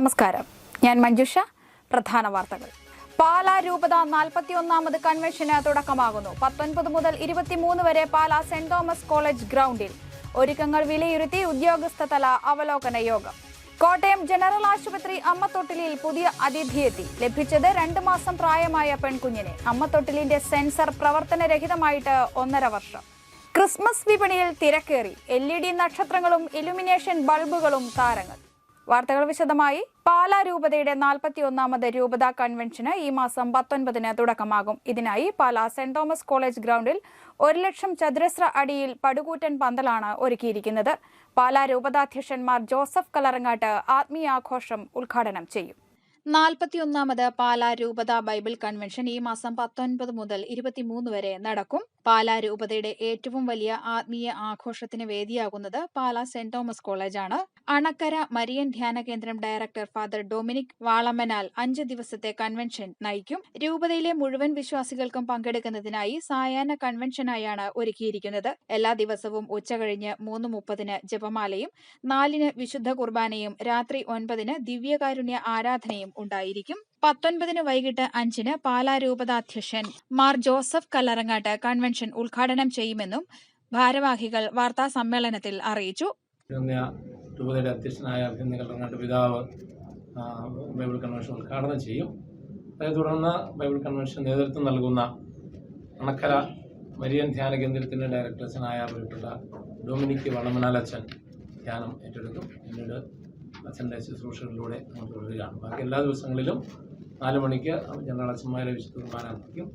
നമസ്കാരം, ഞാൻ മഞ്ജുഷ. പ്രധാന വാർത്തകൾ. പാലാ രൂപത 41ാമത് കൺവെൻഷന് തുടക്കമാകുന്നു. 19 മുതൽ 23 വരെ പാലാ സെന്റ് തോമസ് കോളേജ് ഗ്രൗണ്ടിൽ ഒരുക്കങ്ങൾ വിലയിരുത്തി ഉദ്യോഗസ്ഥതല അവലോകന യോഗം. കോട്ടയം ജനറൽ ആശുപത്രി അമ്മത്തൊട്ടിലിൽ പുതിയ അതിഥിയെത്തി. ലഭിച്ചത് 2 മാസം പ്രായമായ പെൺകുഞ്ഞിനെ. അമ്മത്തൊട്ടിലിന്റെ സെൻസർ പ്രവർത്തനരഹിതമായിട്ട് 1.5 വർഷം. ക്രിസ്മസ് വിപണിയിൽ തിരക്കേറി. LED നക്ഷത്രങ്ങളും ഇലുമിനേഷൻ ബൾബുകളും താരങ്ങൾ. വാർത്തകൾ വിശദമായി. പാലാ രൂപതയുടെ 41ാമത് രൂപതാ കൺവെൻഷന് ഈ മാസം 19-ന് തുടക്കമാകും. ഇതിനായി പാലാ സെന്റ് തോമസ് കോളേജ് ഗ്രൗണ്ടിൽ 1,00,000 ചതുരശ്ര അടിയിൽ പടുകൂറ്റൻ പന്തലാണ് ഒരുക്കിയിരിക്കുന്നത്. പാലാ രൂപതാധ്യക്ഷന്മാർ ജോസഫ് കലറങ്ങാട്ട് ആത്മീയാഘോഷം ഉദ്ഘാടനം ചെയ്യും. 41ാമത് പാലാ രൂപതാ ബൈബിൾ കൺവെൻഷൻ ഈ മാസം 19 മുതൽ 23 വരെ നടക്കും. പാലാ രൂപതയുടെ ഏറ്റവും വലിയ ആത്മീയ ആഘോഷത്തിന് വേദിയാകുന്നത് പാലാ സെന്റ് തോമസ് കോളേജാണ്. അണക്കര മരിയൻ ധ്യാന കേന്ദ്രം ഡയറക്ടർ ഫാദർ ഡൊമിനിക് വാളമനാൽ 5 ദിവസത്തെ കൺവെൻഷൻ നയിക്കും. രൂപതയിലെ മുഴുവൻ വിശ്വാസികൾക്കും പങ്കെടുക്കുന്നതിനായി സായാഹ്ന കൺവെൻഷനായാണ് ഒരുക്കിയിരിക്കുന്നത്. എല്ലാ ദിവസവും ഉച്ചകഴിഞ്ഞ് 3:30-ന് ജപമാലയും 4-ന് വിശുദ്ധ കുർബാനയും രാത്രി 9-ന് ദിവ്യകാരുണ്യ ആരാധനയും ഉണ്ടായിരിക്കും. 19-ന് വൈകിട്ട് 5-ന് പാലാ രൂപതാധ്യക്ഷൻ മാർ ജോസഫ് കല്ലറങ്ങാട്ട് കൺവെൻഷൻ ഉദ്ഘാടനം ചെയ്യുമെന്നും ഭാരവാഹികൾ വാർത്താ സമ്മേളനത്തിൽ അറിയിച്ചു. രൂപതയുടെ അധ്യക്ഷനായ കല്ലറങ്ങാട്ട് പിതാവ് ബൈബിൾ കൺവെൻഷൻ ഉദ്ഘാടനം ചെയ്യും. അതേ തുടർന്ന് ബൈബിൾ കൺവെൻഷൻ നേതൃത്വം നൽകുന്ന അണക്കര മരിയൻ ധ്യാന കേന്ദ്രത്തിൻ്റെ ഡയറക്ടേഴ്സനായ പ്രിയപ്പെട്ട ഡൊമിനിക് വളമനാലച്ചൻ ധ്യാനം ഏറ്റെടുക്കും. പിന്നീട് അച്ഛൻ്റെ ശുശ്രൂഷകളിലൂടെ നമ്മൾ തുടരുകയാണ്. ബാക്കി എല്ലാ ദിവസങ്ങളിലും 4 മണിക്ക് ജനറൽ അച്ഛന്മാരെ വിശുദ്ധ കുർബാന അർപ്പിക്കും.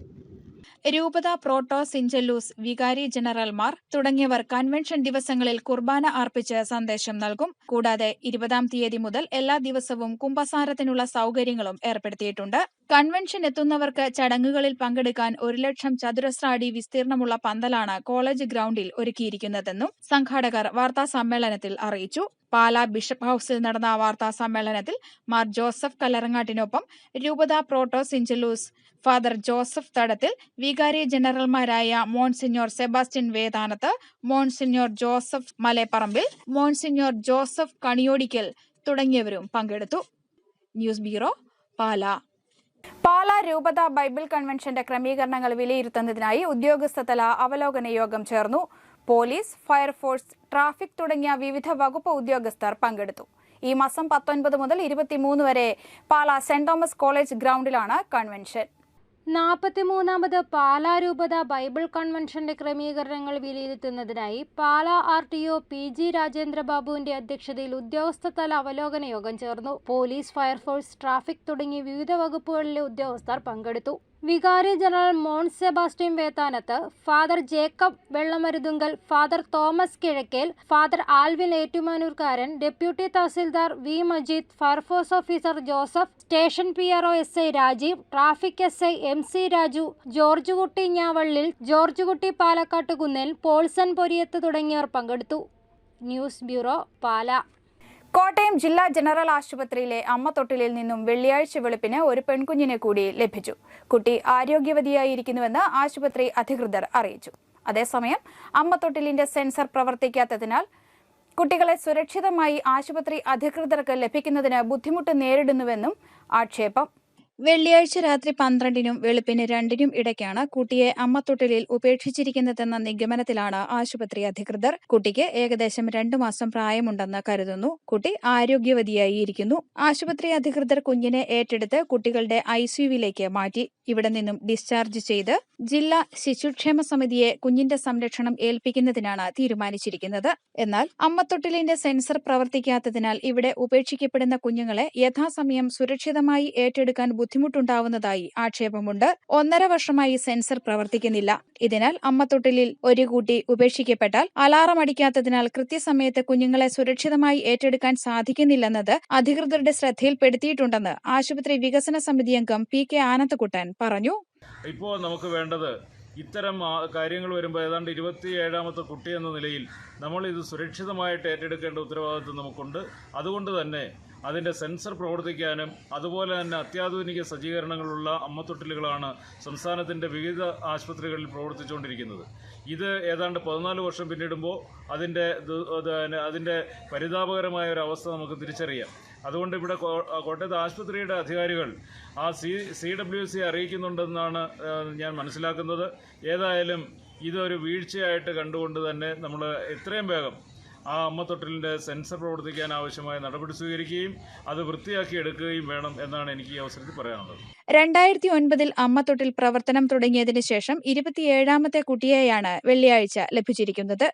രൂപത പ്രോട്ടോ സിഞ്ചല്ലൂസ് വികാരി ജനറൽമാർ തുടങ്ങിയവർ കൺവെൻഷൻ ദിവസങ്ങളിൽ കുർബാന അർപ്പിച്ച് സന്ദേശം നൽകും. കൂടാതെ 20-ാം തീയതി മുതൽ എല്ലാ ദിവസവും കുമ്പസാരത്തിനുള്ള സൗകര്യങ്ങളും ഏർപ്പെടുത്തിയിട്ടുണ്ട്. കൺവെൻഷൻ എത്തുന്നവർക്ക് ചടങ്ങുകളിൽ പങ്കെടുക്കാൻ 1,00,000 ചതുരശ്ര അടി വിസ്തീർണമുള്ള പന്തലാണ് കോളേജ് ഗ്രൗണ്ടിൽ ഒരുക്കിയിരിക്കുന്നതെന്നും സംഘാടകർ വാർത്താ സമ്മേളനത്തിൽ അറിയിച്ചു. പാലാ ബിഷപ്പ് ഹൌസിൽ നടന്ന വാർത്താ സമ്മേളനത്തിൽ മാർ ജോസഫ് കല്ലറങ്ങാട്ടിനൊപ്പം രൂപത proto syncellus father Joseph Thadathil, വികാരി ജനറൽമാരായ monsignor Sebastian Vedanath, monsignor Joseph Maleparambil, monsignor Joseph Kaniyodickal തുടങ്ങിയവരും പങ്കെടുത്തു. News bureau, Pala. പാലാ രൂപത ബൈബിൾ കൺവെൻഷന്റെ ക്രമീകരണങ്ങൾ വിലയിരുത്തുന്നതിനായി ഉദ്യോഗസ്ഥതല അവലോകന യോഗം ചേർന്നു. പോലീസ്, ഫയർഫോഴ്സ്, ട്രാഫിക് തുടങ്ങിയ വിവിധ വകുപ്പ് ഉദ്യോഗസ്ഥർ പങ്കെടുത്തു. ഈ മാസം 19 മുതൽ 23 വരെ പാലാ സെന്റ് തോമസ് കോളേജ് ഗ്രൗണ്ടിലാണ് കൺവെൻഷൻ. 43ാമത് പാലാ രൂപത ബൈബിൾ കൺവെൻഷന്റെ ക്രമീകരണങ്ങൾ വിലയിരുത്തുന്നതിനായി പാലാ RTO PG രാജേന്ദ്രബാബുവിന്റെ അധ്യക്ഷതയിൽ ഉദ്യോഗസ്ഥതല അവലോകന യോഗം ചേർന്നു. പോലീസ്, ഫയർഫോഴ്സ്, ട്രാഫിക് തുടങ്ങി വിവിധ വകുപ്പുകളിലെ ഉദ്യോഗസ്ഥർ പങ്കെടുത്തു. വികാരി general Mons Sebastian Vethanath, father Jacob Vellamaruthunkal, father Thomas Kizhakkel, father Alvin ഏറ്റുമാനൂർക്കാരൻ, deputy tahsildar V Majeed, fire force officer Joseph, station PRO SI Rajeev, traffic SI MC Raju, George Kutty Njavallil, George കുട്ടി പാലക്കാട്ടുകുന്നേൽ, പോൾസൺ പൊരിയത്ത് തുടങ്ങിയവർ പങ്കെടുത്തു. News bureau, Pala. കോട്ടയം ജില്ലാ ജനറൽ ആശുപത്രിയിലെ അമ്മത്തൊട്ടിലിൽ നിന്നും വെള്ളിയാഴ്ച വെളുപ്പിന് ഒരു പെൺകുഞ്ഞിനെ കൂടി ലഭിച്ചു. കുട്ടി ആരോഗ്യവതിയായിരിക്കുന്നുവെന്ന് ആശുപത്രി അധികൃതർ അറിയിച്ചു. അതേസമയം അമ്മത്തൊട്ടിലിന്റെ സെൻസർ പ്രവർത്തിക്കാത്തതിനാൽ കുട്ടികളെ സുരക്ഷിതമായി ആശുപത്രി അധികൃതർക്ക് ലഭിക്കുന്നതിന് ബുദ്ധിമുട്ട് നേരിടുന്നുവെന്നും ആക്ഷേപം. വെള്ളിയാഴ്ച രാത്രി 12-നും വെളുപ്പിന് 2-നും ഇടയ്ക്കാണ് കുട്ടിയെ അമ്മത്തൊട്ടിലിൽ ഉപേക്ഷിച്ചിരിക്കുന്നതെന്ന നിഗമനത്തിലാണ് ആശുപത്രി അധികൃതർ. കുട്ടിക്ക് ഏകദേശം 2 മാസം പ്രായമുണ്ടെന്ന് കരുതുന്നു. കുട്ടി ആരോഗ്യവതിയായിരിക്കുന്നു. ആശുപത്രി അധികൃതർ കുഞ്ഞിനെ ഏറ്റെടുത്ത് കുട്ടികളുടെ ICUവിലേക്ക് മാറ്റി. ഇവിടെ നിന്നും ഡിസ്ചാർജ് ചെയ്ത് ജില്ലാ ശിശുക്ഷേമ സമിതിയെ കുഞ്ഞിന്റെ സംരക്ഷണം ഏൽപ്പിക്കുന്നതിനാണ് തീരുമാനിച്ചിരിക്കുന്നത്. എന്നാൽ അമ്മത്തൊട്ടിലിന്റെ സെൻസർ പ്രവർത്തിക്കാത്തതിനാൽ ഇവിടെ ഉപേക്ഷിക്കപ്പെടുന്ന കുഞ്ഞുങ്ങളെ യഥാസമയം സുരക്ഷിതമായി ഏറ്റെടുക്കാൻ ബുദ്ധിമുട്ടുണ്ടാവുന്നതായി ആക്ഷേപമുണ്ട്. 1.5 വർഷമായി സെൻസർ പ്രവർത്തിക്കുന്നില്ല. ഇതിനാൽ അമ്മത്തൊട്ടിലിൽ ഒരു കുട്ടി ഉപേക്ഷിക്കപ്പെട്ടാൽ അലാറം അടിക്കാത്തതിനാൽ കൃത്യസമയത്ത് കുഞ്ഞുങ്ങളെ സുരക്ഷിതമായി ഏറ്റെടുക്കാൻ സാധിക്കുന്നില്ലെന്നത് അധികൃതരുടെ ശ്രദ്ധയിൽപ്പെടുത്തിയിട്ടുണ്ടെന്ന് ആശുപത്രി വികസന സമിതി അംഗം PK ആനന്ദക്കുട്ടൻ പറഞ്ഞു. ഇപ്പോൾ നമുക്ക് വേണ്ടത് ഇത്തരം കാര്യങ്ങൾ വരുമ്പോൾ ഏതാണ്ട് 27ാമത്തെ കുട്ടി എന്ന നിലയിൽ നമ്മൾ ഇത് സുരക്ഷിതമായിട്ട് ഏറ്റെടുക്കേണ്ട ഉത്തരവാദിത്വം നമുക്കുണ്ട്. അതുകൊണ്ട് തന്നെ അതിൻ്റെ സെൻസർ പ്രവർത്തിക്കാനും അതുപോലെ തന്നെ അത്യാധുനിക സജ്ജീകരണങ്ങളുള്ള അമ്മത്തൊട്ടിലുകളാണ് സംസ്ഥാനത്തിൻ്റെ വിവിധ ആശുപത്രികളിൽ പ്രവർത്തിച്ചുകൊണ്ടിരിക്കുന്നത്. ഇത് ഏതാണ്ട് 14 വർഷം പിന്നിടുമ്പോൾ അതിൻ്റെ പരിതാപകരമായ ഒരു അവസ്ഥ നമുക്ക് തിരിച്ചറിയാം. അതുകൊണ്ട് ഇവിടെ കോട്ടയത്ത് ആശുപത്രിയുടെ അധികാരികൾ ആ CWC അറിയിക്കുന്നുണ്ടെന്നാണ് ഞാൻ മനസ്സിലാക്കുന്നത്. ഏതായാലും ഇതൊരു വീഴ്ചയായിട്ട് കണ്ടുകൊണ്ട് തന്നെ നമ്മൾ എത്രയും വേഗം ആ അമ്മത്തൊട്ടിലിൻ്റെ സെൻസർ പ്രവർത്തിക്കാൻ ആവശ്യമായ നടപടി സ്വീകരിക്കുകയും അത് വൃത്തിയാക്കി എടുക്കുകയും വേണം എന്നാണ് എനിക്ക് ഈ അവസരത്തിൽ പറയാനുള്ളത്. 2009 അമ്മത്തൊട്ടിൽ പ്രവർത്തനം തുടങ്ങിയതിനു ശേഷം 27ാമത്തെ കുട്ടിയെയാണ് വെള്ളിയാഴ്ച ലഭിച്ചിരിക്കുന്നത്.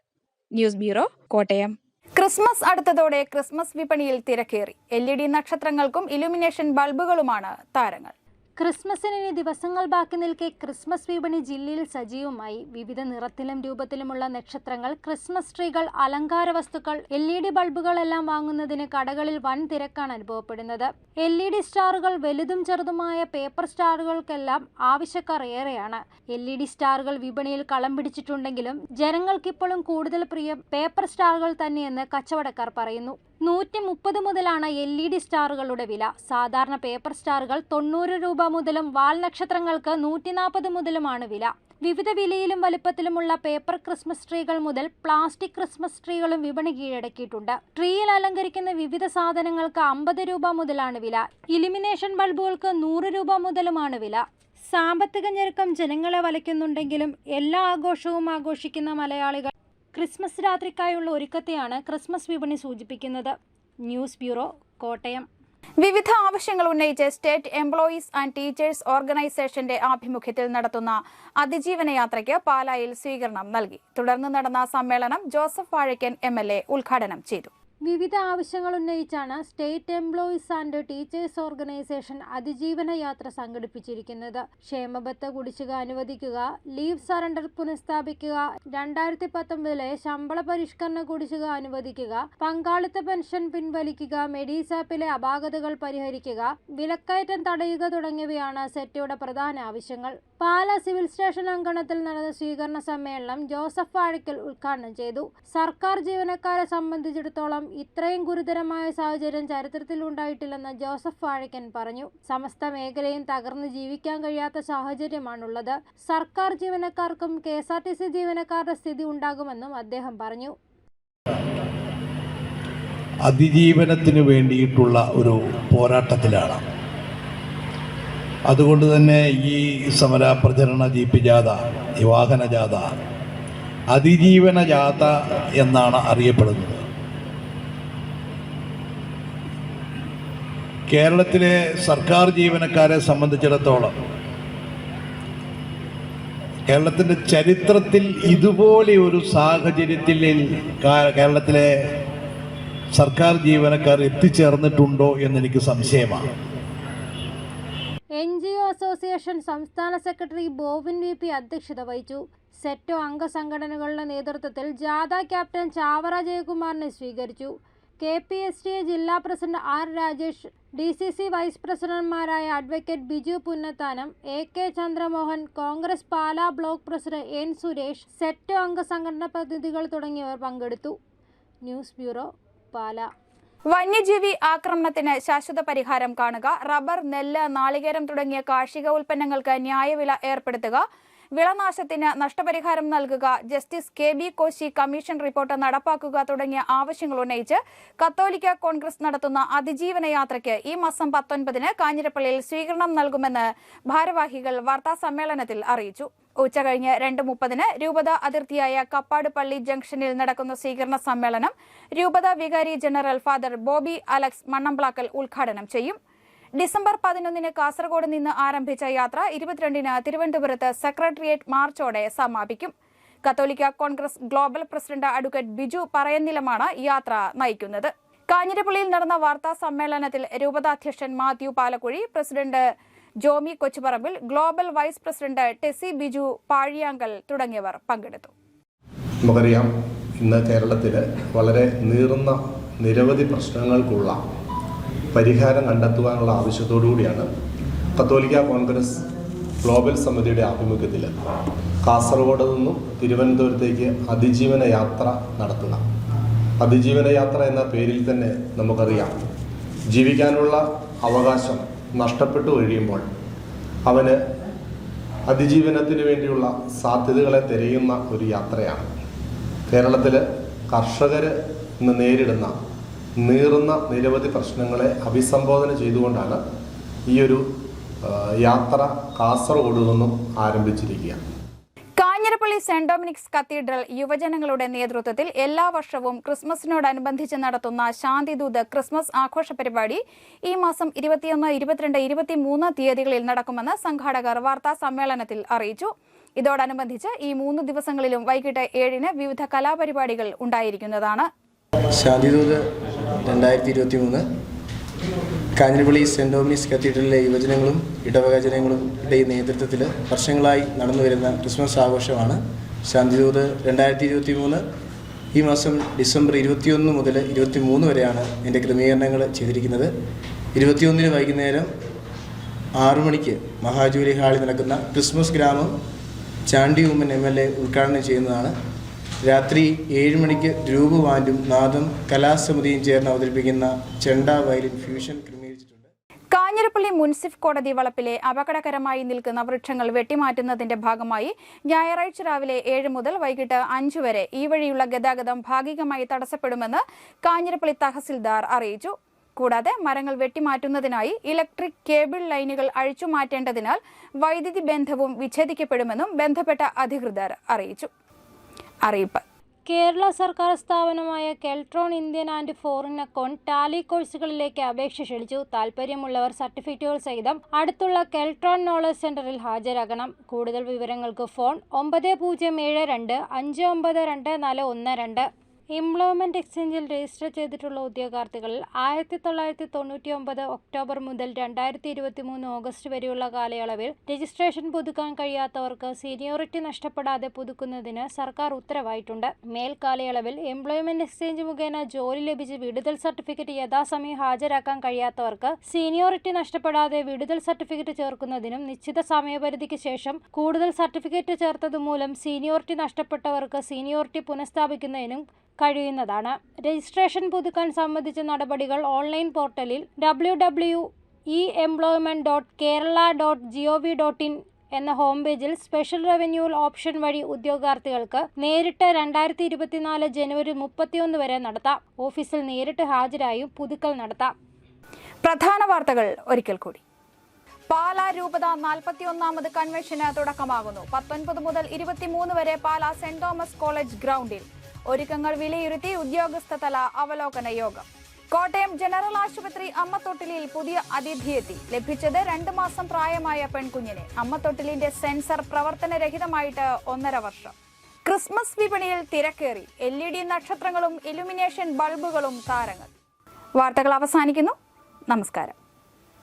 News bureau, Kottayam. ക്രിസ്മസ് അടുത്തതോടെ ക്രിസ്മസ് വിപണിയിൽ തിരക്കേറി. LED നക്ഷത്രങ്ങൾക്കും ഇലുമിനേഷൻ ബൾബുകളുമാണ് താരങ്ങൾ. ക്രിസ്മസിന് ഇനി ദിവസങ്ങൾ ബാക്കി നിൽക്കെ ക്രിസ്മസ് വിപണി ജില്ലയിൽ സജീവമായി. വിവിധ നിറത്തിലും രൂപത്തിലുമുള്ള നക്ഷത്രങ്ങൾ, ക്രിസ്മസ് ട്രീകൾ, അലങ്കാര വസ്തുക്കൾ, LED ബൾബുകളെല്ലാം വാങ്ങുന്നതിന് കടകളിൽ വൻ തിരക്കാണ് അനുഭവപ്പെടുന്നത്. LED സ്റ്റാറുകൾ, വലുതും ചെറുതുമായ പേപ്പർ സ്റ്റാറുകൾക്കെല്ലാം ആവശ്യക്കാർ ഏറെയാണ്. LED സ്റ്റാറുകൾ വിപണിയിൽ കളം പിടിച്ചിട്ടുണ്ടെങ്കിലും ജനങ്ങൾക്കിപ്പോഴും കൂടുതൽ പ്രിയം പേപ്പർ സ്റ്റാറുകൾ തന്നെയെന്ന് കച്ചവടക്കാർ പറയുന്നു. 130 മുതലാണ് LED സ്റ്റാറുകളുടെ വില. സാധാരണ പേപ്പർ സ്റ്റാറുകൾ 90 രൂപ മുതലും വാൽ നക്ഷത്രങ്ങൾക്ക് 140 മുതലുമാണ് വില. വിവിധ വിലയിലും വലുപ്പത്തിലുമുള്ള പേപ്പർ ക്രിസ്മസ് ട്രീകൾ മുതൽ പ്ലാസ്റ്റിക് ക്രിസ്മസ് ട്രീകളും വിപണി കീഴടക്കിയിട്ടുണ്ട്. ട്രീയിൽ അലങ്കരിക്കുന്ന വിവിധ സാധനങ്ങൾക്ക് 50 രൂപ മുതലാണ് വില. ഇലുമിനേഷൻ ബൾബുകൾക്ക് 100 രൂപ മുതലുമാണ് വില. സാമ്പത്തിക ഞെരുക്കം ജനങ്ങളെ വലയ്ക്കുന്നുണ്ടെങ്കിലും എല്ലാ ആഘോഷവും ആഘോഷിക്കുന്ന മലയാളികൾ ക്രിസ്മസ് രാത്രിക്കായുള്ള ഒരുക്കത്തെയാണ് ക്രിസ്മസ് വിപണി സൂചിപ്പിക്കുന്നത്. News bureau, Kottayam. വിവിധ ആവശ്യങ്ങൾ ഉന്നയിച്ച് സ്റ്റേറ്റ് എംപ്ലോയീസ് ആൻഡ് ടീച്ചേഴ്സ് ഓർഗനൈസേഷന്റെ ആഭിമുഖ്യത്തിൽ നടത്തുന്ന അതിജീവന യാത്രയ്ക്ക് പാലായിൽ സ്വീകരണം നൽകി. തുടർന്ന് നടന്ന സമ്മേളനം ജോസഫ് വാഴക്കൻ MLA ഉദ്ഘാടനം ചെയ്തു. വിവിധ ആവശ്യങ്ങൾ ഉന്നയിച്ചാണ് state employees and teachers organisation അതിജീവന യാത്ര സംഘടിപ്പിച്ചിരിക്കുന്നത്. ക്ഷേമബത്ത കുടിശ്ശിക അനുവദിക്കുക, ലീവ് സറണ്ടർ പുനഃസ്ഥാപിക്കുക, 2019 ശമ്പള പരിഷ്കരണ കുടിശ്ശിക അനുവദിക്കുക, പങ്കാളിത്ത പെൻഷൻ പിൻവലിക്കുക, മെഡിസാപ്പിലെ അപാകതകൾ പരിഹരിക്കുക, വിലക്കയറ്റം തടയുക തുടങ്ങിയവയാണ് സെറ്റയുടെ പ്രധാന ആവശ്യങ്ങൾ. പാലാ സിവിൽ സ്റ്റേഷൻ അങ്കണത്തിൽ നടന്ന സ്വീകരണ സമ്മേളനം ജോസഫ് വാഴക്കൽ ഉദ്ഘാടനം ചെയ്തു. സർക്കാർ ജീവനക്കാരെ സംബന്ധിച്ചിടത്തോളം ഇത്രയും ഗുരുതരമായ സാഹചര്യം ചരിത്രത്തിൽ ഉണ്ടായിട്ടില്ലെന്ന് ജോസഫ് വാഴക്കൻ പറഞ്ഞു. സമസ്ത മേഖലയും തകർന്ന് ജീവിക്കാൻ കഴിയാത്ത സാഹചര്യമാണുള്ളത്. സർക്കാർ ജീവനക്കാർക്കും KSRTC ജീവനക്കാരുടെ സ്ഥിതി ഉണ്ടാകുമെന്നും അദ്ദേഹം പറഞ്ഞു. അതിജീവനത്തിന് വേണ്ടിയിട്ടുള്ള ഒരു പോരാട്ടത്തിലാണ്. അതുകൊണ്ട് തന്നെ ഈ സമര പ്രചരണ ജീപ്പ് ജാഥ, ഈ വാഹന ജാഥ അതിജീവന ജാഥ എന്നാണ് അറിയപ്പെടുന്നത്. കേരളത്തിലെ സർക്കാർ ജീവനക്കാരെ സംബന്ധിച്ചിടത്തോളം കേരളത്തിൻ്റെ ചരിത്രത്തിൽ ഇതുപോലെ ഒരു സാഹചര്യത്തിൽ കേരളത്തിലെ സർക്കാർ ജീവനക്കാർ എത്തിച്ചേർന്നിട്ടുണ്ടോ എന്നെനിക്ക് സംശയമാണ്. NGO അസോസിയേഷൻ സംസ്ഥാന സെക്രട്ടറി ബോവിൻ VP അധ്യക്ഷത വഹിച്ചു. സെറ്റോ അംഗസംഘടനകളുടെ നേതൃത്വത്തിൽ ജാഥ ക്യാപ്റ്റൻ ചാവറ ജയകുമാറിനെ സ്വീകരിച്ചു. KPSTA ജില്ലാ president R Rajesh, DCC vice പ്രസിഡന്റുമാരായ advocate Biju Punnathanam, AK Chandramohan, Congress Pala block president N Suresh, SETO അംഗസംഘടന പ്രതിനിധികൾ തുടങ്ങിയവർ പങ്കെടുത്തു. News bureau, Pala. വന്യജീവി ആക്രമണത്തിന് ശാശ്വത പരിഹാരം കാണുക, റബ്ബർ, നെല്ല്, നാളികേരം തുടങ്ങിയ കാർഷിക ഉൽപ്പന്നങ്ങൾക്ക് ന്യായവില ഏർപ്പെടുത്തുക, വിളനാശത്തിന് നഷ്ടപരിഹാരം നൽകുക, justice KB Koshy commission report നടപ്പാക്കുക തുടങ്ങിയ ആവശ്യങ്ങൾ ഉന്നയിച്ച് കത്തോലിക്ക കോൺഗ്രസ് നടത്തുന്ന അതിജീവന യാത്രയ്ക്ക് ഈ മാസം 19-ന് കാഞ്ഞിരപ്പള്ളിയിൽ സ്വീകരണം നൽകുമെന്ന് ഭാരവാഹികൾ വാർത്താസമ്മേളനത്തിൽ അറിയിച്ചു. ഉച്ചകഴിഞ്ഞ് 2:30-ന് രൂപത അതിർത്തിയായ കപ്പാട് പള്ളി ജംഗ്ഷനിൽ നടക്കുന്ന സ്വീകരണ സമ്മേളനം രൂപത വികാരി general father Bobby Alex Mannamplackal ഉദ്ഘാടനം ചെയ്യും. ഡിസംബർ 11-ന് കാസർഗോഡ് നിന്ന് ആരംഭിച്ച യാത്ര 22-ന് തിരുവനന്തപുരത്ത് സെക്രട്ടേറിയറ്റ് മാർച്ചോടെ സമാപിക്കും. കത്തോലിക്ക Congress global president advocate Biju പറയന്നിലമാണ് യാത്ര നയിക്കുന്നത്. കാഞ്ഞിരപ്പള്ളിയിൽ നടന്ന വാർത്താ സമ്മേളനത്തിൽ രൂപതാധ്യക്ഷൻ Mathew Palakuzhy, president Jomy Kochuparambil, global vice president Tessy Biju Pazhiyankal തുടങ്ങിയവർ പങ്കെടുത്തു. നമുക്കറിയാം, ഇന്ന് കേരളത്തിൽ വളരെ നീറുന്ന നിരവധി പ്രശ്നങ്ങൾക്കുള്ള പരിഹാരം കണ്ടെത്തുവാനുള്ള ആവശ്യത്തോടുകൂടിയാണ് കത്തോലിക്ക കോൺഗ്രസ് ഗ്ലോബൽ സമിതിയുടെ ആഭിമുഖ്യത്തിൽ കാസർഗോഡ് നിന്നും തിരുവനന്തപുരത്തേക്ക് അതിജീവന യാത്ര നടത്തുക. അതിജീവന യാത്ര എന്ന പേരിൽ തന്നെ നമുക്കറിയാം, ജീവിക്കാനുള്ള അവകാശം നഷ്ടപ്പെട്ടു കഴിയുമ്പോൾ അവന് അതിജീവനത്തിന് വേണ്ടിയുള്ള സാധ്യതകളെ തിരയുന്ന ഒരു യാത്രയാണ്. കേരളത്തിൽ കർഷകർ ഇന്ന് നേരിടുന്ന നീറുന്ന നിരവധി പ്രശ്നങ്ങളെ അഭിസംബോധന ചെയ്തുകൊണ്ടാണ് ഈ ഒരു യാത്ര കാസർഗോഡ് നിന്നും ആരംഭിച്ചിരിക്കുക. കാഞ്ഞിരപ്പള്ളി സെന്റ് ഡൊമിനിക്സ് കത്തീഡ്രൽ യുവജനങ്ങളുടെ നേതൃത്വത്തിൽ എല്ലാ വർഷവും ക്രിസ്മസിനോടനുബന്ധിച്ച് നടത്തുന്ന ശാന്തിദൂത് ക്രിസ്മസ് ആഘോഷ പരിപാടി ഈ മാസം 21, 22, 23 തീയതികളിൽ നടക്കുമെന്ന് സംഘാടകർ വാർത്താ സമ്മേളനത്തിൽ അറിയിച്ചു. ഇതോടനുബന്ധിച്ച് ഈ 3 ദിവസങ്ങളിലും വൈകിട്ട് 7-ന് വിവിധ കലാപരിപാടികൾ ഉണ്ടായിരിക്കുന്നതാണ്. ശാന്തിദൂത് 2023 കാഞ്ഞിരപ്പള്ളി സെന്റ് ഡൊമിനിക്സ് കത്തീഡ്രലിലെ യുവജനങ്ങളും ഇടവക ജനങ്ങളുടെ നേതൃത്വത്തിൽ വർഷങ്ങളായി നടന്നുവരുന്ന ക്രിസ്മസ് ആഘോഷമാണ് ശാന്തിദൂത് 2023. ഈ മാസം ഡിസംബർ 21 മുതൽ 23 വരെയാണ് ഇതിൻ്റെ ക്രമീകരണങ്ങൾ ചെയ്തിരിക്കുന്നത്. 21-ന് വൈകുന്നേരം 6 മണിക്ക് മഹാജൂലി ഹാളിൽ നടക്കുന്ന ക്രിസ്മസ് ഗ്രാമം ചാണ്ടി ഉമ്മൻ MLA ഉദ്ഘാടനം ചെയ്യുന്നതാണ്. രാത്രി 7 മണിക്ക് ധ്രുവ് ബാൻഡും നാദം കലാസമിതിയും ചേർന്ന് അവതരിപ്പിക്കുന്ന ചെണ്ട വയലിൻ ഫ്യൂഷൻ ക്രമീകരിച്ചിട്ടുണ്ട്. കാഞ്ഞിരപ്പള്ളി മുൻസിഫ് കോടതി വളപ്പിലെ അപകടകരമായി നിൽക്കുന്ന വൃക്ഷങ്ങൾ വെട്ടിമാറ്റുന്നതിന്റെ ഭാഗമായി ഞായറാഴ്ച രാവിലെ 7 മുതൽ വൈകിട്ട് 5 വരെ ഈ വഴിയുള്ള ഗതാഗതം ഭാഗികമായി തടസ്സപ്പെടുമെന്ന് കാഞ്ഞിരപ്പള്ളി തഹസിൽദാർ അറിയിച്ചു. കൂടാതെ മരങ്ങൾ വെട്ടിമാറ്റുന്നതിനായി ഇലക്ട്രിക് കേബിൾ ലൈനുകൾ അഴിച്ചുമാറ്റേണ്ടതിനാൽ വൈദ്യുതി ബന്ധവും വിച്ഛേദിക്കപ്പെടുമെന്നും ബന്ധപ്പെട്ട അധികൃതർ അറിയിച്ചു. അറിയിപ്പ്: കേരള സർക്കാർ സ്ഥാപനമായ Keltron Indian and foreign account Tally കോഴ്സുകളിലേക്ക് അപേക്ഷ ക്ഷണിച്ചു. താൽപ്പര്യമുള്ളവർ സർട്ടിഫിക്കറ്റുകൾ സഹിതം അടുത്തുള്ള കെൽട്രോൺ നോളജ് സെന്ററിൽ ഹാജരാകണം. കൂടുതൽ വിവരങ്ങൾക്ക് ഫോൺ 9072 592412. എംപ്ലോയ്മെന്റ് എക്സ്ചേഞ്ചിൽ രജിസ്റ്റർ ചെയ്തിട്ടുള്ള ഉദ്യോഗാർത്ഥികളിൽ 1999 ഒക്ടോബർ മുതൽ 2023 ഓഗസ്റ്റ് വരെയുള്ള കാലയളവിൽ രജിസ്ട്രേഷൻ പുതുക്കാൻ കഴിയാത്തവർക്ക് സീനിയോറിറ്റി നഷ്ടപ്പെടാതെ പുതുക്കുന്നതിന് സർക്കാർ ഉത്തരവായിട്ടുണ്ട്. മേൽ കാലയളവിൽ എംപ്ലോയ്മെന്റ് എക്സ്ചേഞ്ച് മുഖേന ജോലി ലഭിച്ച് വിടുതൽ സർട്ടിഫിക്കറ്റ് യഥാസമയം ഹാജരാക്കാൻ കഴിയാത്തവർക്ക് സീനിയോറിറ്റി നഷ്ടപ്പെടാതെ വിടുതൽ സർട്ടിഫിക്കറ്റ് ചേർക്കുന്നതിനും നിശ്ചിത സമയപരിധിക്ക് ശേഷം കൂടുതൽ സർട്ടിഫിക്കറ്റ് ചേർത്തതുമൂലം സീനിയോറിറ്റി നഷ്ടപ്പെട്ടവർക്ക് സീനിയോറിറ്റി പുനഃസ്ഥാപിക്കുന്നതിനും കഴിയുന്നതാണ്. രജിസ്ട്രേഷൻ പുതുക്കാൻ സംബന്ധിച്ച നടപടികൾ ഓൺലൈൻ പോർട്ടലിൽ www.eemployment.kerala.gov.in എന്ന ഹോം പേജിൽ സ്പെഷ്യൽ റവന്യൂ ഓപ്ഷൻ വഴി ഉദ്യോഗാർത്ഥികൾക്ക് നേരിട്ട് 2024 ജനുവരി 31 വരെ നടത്താം. ഓഫീസിൽ നേരിട്ട് ഹാജരായും പുതുക്കൽ നടത്താം. പ്രധാന വാർത്തകൾ ഒരിക്കൽ കൂടി. പാലാ രൂപത 41ാമത് കൺവെൻഷന് തുടക്കമാകുന്നു. 19 മുതൽ 23 വരെ പാലാ സെന്റ് തോമസ് കോളേജ് ഗ്രൗണ്ടിൽ ഒരുക്കങ്ങൾ വിലയിരുത്തി ഉദ്യോഗസ്ഥതല അവലോകന യോഗം. കോട്ടയം ജനറൽ ആശുപത്രി അമ്മത്തൊട്ടിലിൽ പുതിയ അതിഥിയെത്തി. ലഭിച്ചത് 2 മാസം പ്രായമായ പെൺകുഞ്ഞിനെ. അമ്മത്തൊട്ടിലിന്റെ സെൻസർ പ്രവർത്തനരഹിതമായിട്ട് 1.5 വർഷം. ക്രിസ്മസ് വിപണിയിൽ തിരക്കേറി. LED നക്ഷത്രങ്ങളും ഇലുമിനേഷൻ ബൾബുകളും താരങ്ങൾ. വാർത്തകൾ അവസാനിക്കുന്നു. നമസ്കാരം.